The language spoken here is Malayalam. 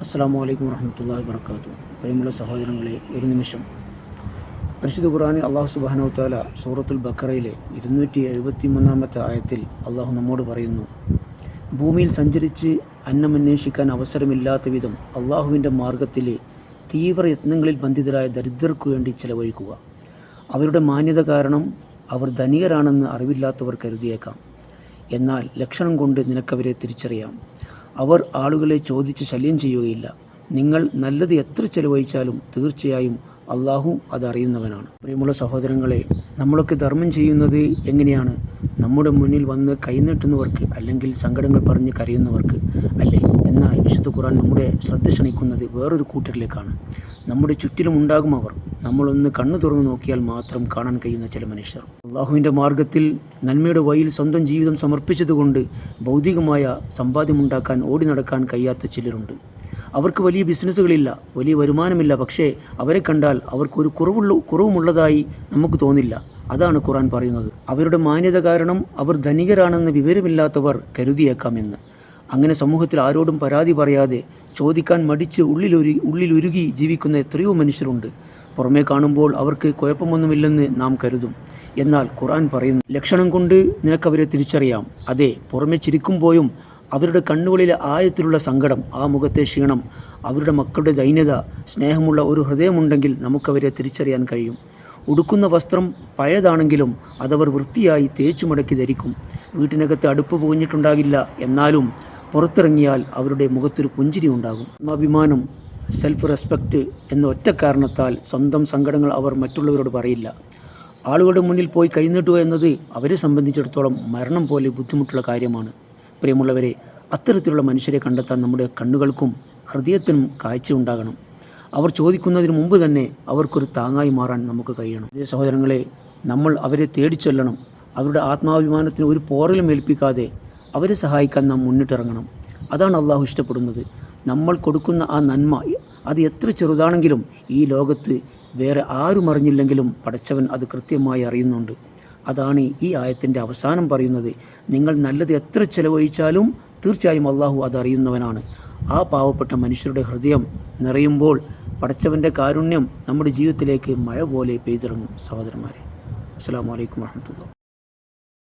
അസ്സലാമു അലൈക്കും വറഹ്മത്തുള്ളാഹി വബറകാതുഹു. പ്രിയമുള്ള സഹോദരങ്ങളെ, ഒരു നിമിഷം. പരിശുദ്ധ ഖുർആനിൽ അല്ലാഹു സുബ്ഹാനഹു വ തആല സൂറത്തുൽ ബഖറയിലെ 273-ാമത്തെ ആയത്തിൽ അല്ലാഹു നമ്മോട് പറയുന്നു, ഭൂമിയിൽ സഞ്ചരിച്ച് അന്നമന്വേഷിക്കാൻ അവസരമില്ലാത്ത വിധം അള്ളാഹുവിൻ്റെ മാർഗത്തിലെ തീവ്ര യത്നങ്ങളിൽ ബന്ധിതരായ ദരിദ്രർക്കു വേണ്ടി ചിലവഴിക്കുക. അവരുടെ മാന്യത കാരണം അവർ ധനികരാണെന്ന് അറിവില്ലാത്തവർ കരുതിയേക്കാം. എന്നാൽ ലക്ഷണം കൊണ്ട് നിനക്കവരെ തിരിച്ചറിയാം. അവർ ആളുകളെ ചോദിച്ച് ശല്യം ചെയ്യുകയില്ല. നിങ്ങൾ നല്ലത് എത്ര ചെലവഴിച്ചാലും തീർച്ചയായും അള്ളാഹു അതറിയുന്നവനാണ്. പ്രിയമുള്ള സഹോദരങ്ങളെ, നമ്മളൊക്കെ ധർമ്മം ചെയ്യുന്നത് എങ്ങനെയാണ്? നമ്മുടെ മുന്നിൽ വന്ന് കൈനീട്ടുന്നവർക്ക്, അല്ലെങ്കിൽ സങ്കടങ്ങൾ പറഞ്ഞ് കരയുന്നവർക്ക് അല്ലേ? എന്നാൽ വിശുദ്ധ ഖുർആൻ നമ്മുടെ ശ്രദ്ധ ക്ഷണിക്കുന്നത് വേറൊരു കൂട്ടരിലേക്കാണ്. നമ്മുടെ ചുറ്റിലും ഉണ്ടാകും അവർ. നമ്മളൊന്ന് കണ്ണു തുറന്നു നോക്കിയാൽ മാത്രം കാണാൻ കഴിയുന്ന ചില മനുഷ്യർ. അള്ളാഹുവിൻ്റെ മാർഗത്തിൽ നന്മയുടെ വഴിയിൽ സ്വന്തം ജീവിതം സമർപ്പിച്ചതുകൊണ്ട് ഭൗതികമായ സമ്പാദ്യമുണ്ടാക്കാൻ ഓടി നടക്കാൻ കഴിയാത്ത ചിലരുണ്ട്. അവർക്ക് വലിയ ബിസിനസ്സുകളില്ല, വലിയ വരുമാനമില്ല. പക്ഷേ അവരെ കണ്ടാൽ അവർക്കൊരു കുറവുമുള്ളതായി നമുക്ക് തോന്നില്ല. അതാണ് ഖുർആൻ പറയുന്നത്. അവരുടെ മാന്യത കാരണം അവർ ധനികരാണെന്ന് വിവരമില്ലാത്തവർ കരുതിയേക്കാമെന്ന്. അങ്ങനെ സമൂഹത്തിൽ ആരോടും പരാതി പറയാതെ, ചോദിക്കാൻ മടിച്ച് ഉള്ളിലുരുകി ജീവിക്കുന്ന എത്രയോ മനുഷ്യരുണ്ട്. പുറമേ കാണുമ്പോൾ അവർക്ക് കുഴപ്പമൊന്നുമില്ലെന്ന് നാം കരുതും. എന്നാൽ ഖുർആൻ പറയുന്നു, ലക്ഷണം കൊണ്ട് നിനക്കവരെ തിരിച്ചറിയാം. അതെ, പുറമെ ചിരിക്കുമ്പോഴും അവരുടെ കണ്ണുകളിലെ ആഴത്തിലുള്ള സങ്കടം, ആ മുഖത്തെ ക്ഷീണം, അവരുടെ മക്കളുടെ ദൈന്യത, സ്നേഹമുള്ള ഒരു ഹൃദയമുണ്ടെങ്കിൽ നമുക്കവരെ തിരിച്ചറിയാൻ കഴിയും. ഉടുക്കുന്ന വസ്ത്രം പഴയതാണെങ്കിലും അതവർ വൃത്തിയായി തേച്ചു മടക്കി ധരിക്കും. വീട്ടിനകത്ത് അടുപ്പ് പുകഞ്ഞിട്ടുണ്ടാകില്ല. എന്നാലും പുറത്തിറങ്ങിയാൽ അവരുടെ മുഖത്തൊരു പുഞ്ചിരി ഉണ്ടാകും. അഭിമാനം, സെൽഫ് റെസ്പെക്റ്റ് എന്ന ഒറ്റ കാരണത്താൽ സ്വന്തം സങ്കടങ്ങൾ അവർ മറ്റുള്ളവരോട് പറയില്ല. ആളുകളുടെ മുന്നിൽ പോയി കൈനീട്ടുക എന്നത് അവരെ സംബന്ധിച്ചിടത്തോളം മരണം പോലെ ബുദ്ധിമുട്ടുള്ള കാര്യമാണ്. പ്രിയമുള്ളവരെ, അത്തരത്തിലുള്ള മനുഷ്യരെ കണ്ടെത്താൻ നമ്മുടെ കണ്ണുകൾക്കും ഹൃദയത്തിനും കാഴ്ച ഉണ്ടാകണം. അവർ ചോദിക്കുന്നതിന് മുമ്പ് തന്നെ അവർക്കൊരു താങ്ങായി മാറാൻ നമുക്ക് കഴിയണം. അതേ സഹോദരങ്ങളെ, നമ്മൾ അവരെ തേടിച്ചൊല്ലണം. അവരുടെ ആത്മാഭിമാനത്തിന് ഒരു പോറലും ഏൽപ്പിക്കാതെ അവരെ സഹായിക്കാൻ നാം മുന്നിട്ടിറങ്ങണം. അതാണ് അള്ളാഹു ഇഷ്ടപ്പെടുന്നത്. നമ്മൾ കൊടുക്കുന്ന ആ നന്മ, അത് എത്ര ചെറുതാണെങ്കിലും ഈ ലോകത്ത് വേറെ ആരും അറിഞ്ഞില്ലെങ്കിലും പടച്ചവൻ അത് കൃത്യമായി അറിയുന്നുണ്ട്. അതാണ് ഈ ആയത്തിൻ്റെ അവസാനം പറയുന്നത്. നിങ്ങൾ നല്ലത് എത്ര ചെലവഴിച്ചാലും തീർച്ചയായും അള്ളാഹു അതറിയുന്നവനാണ്. ആ പാവപ്പെട്ട മനുഷ്യരുടെ ഹൃദയം നിറയുമ്പോൾ പടച്ചവൻ്റെ കാരുണ്യം നമ്മുടെ ജീവിതത്തിലേക്ക് മഴ പോലെ പെയ്തിറങ്ങും. സഹോദരന്മാരെ, അസ്സലാമു അലൈക്കും വറഹ്മത്തുള്ളാഹി.